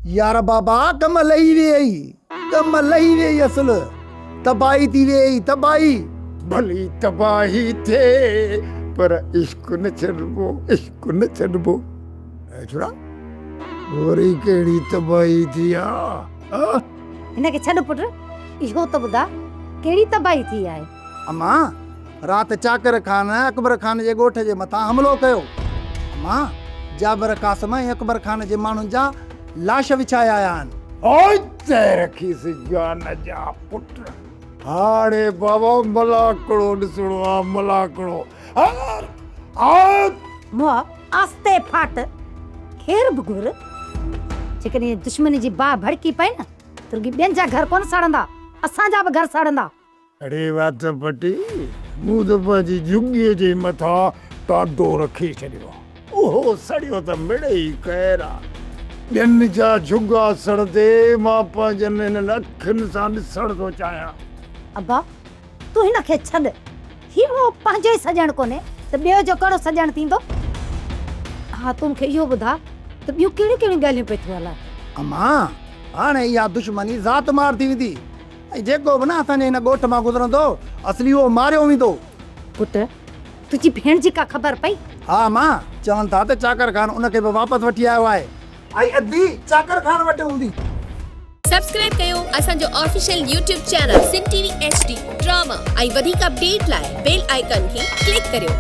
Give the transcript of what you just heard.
यार बाबा कम लही वे असल तबाही थी वे तबाही भली तबाही थे पर इश्क न छॾबो छुड़ा वरी कहिड़ी तबाही थी हिनखे छॾ पुट इहो त ॿुधा कहिड़ी तबाही थी आहे। अम्मा रात चाकर खान अकबर खान जे ॻोठ जे मथां हमलो कयो। अम्मा जाबर कासम ऐं अकबर खान जे माण्हुनि जा लाश विछाया आया आहिनि। ओए ते रखीस जान जा पुट हाणे बाबा मलाकड़ो ॾिसणो आहे मलाकड़ो मुआ आस्ते फाट खेर बुगुर जेकॾहिं दुश्मनी जी बाह भड़की पए न तुर्गी ॿियनि जा घर कोन सड़ंदा असांजा बि घर सड़ंदा। अरे वात पटी मूं त पंहिंजी झुॻीअ जे मथां टाडो रखी छॾियो उहो सड़ियो त मिड़े ई ख़ैर आहे ॿियनि जा झुॻा सड़ंदे मां पंहिंजनि हिननि अखियुनि सां ॾिसण थो चाहियां। अब्बा तूं हिनखे छॾ ही वो पंहिंजो ई सॼण कोन्हे त ॿियो जो कहिड़ो सॼण थींदो। हा तूं मूंखे इहो ॿुधा त ॿियूं कहिड़ियूं कहिड़ियूं ॻाल्हियूं पई थियूं हलाए। अम्मा हाणे इहा दुश्मनी ज़ात मार थी वेंदी ऐं जेको बि न असांजे हिन ॻोठ मां गुज़रंदो असली उहो मारियो वेंदो। पुट तुंहिंजी भेण जी का ख़बर पई? हा मां चवनि था त चाकर खान उनखे बि वापसि वठी आयो आहे ऐं अधी चाकर खान वटि हूंदी। सब्सक्राइब कयो असांजो official YouTube channel Sindh TV HD drama ऐं वधीक अपडेट लाइ बेल आइकन खे क्लिक करियो।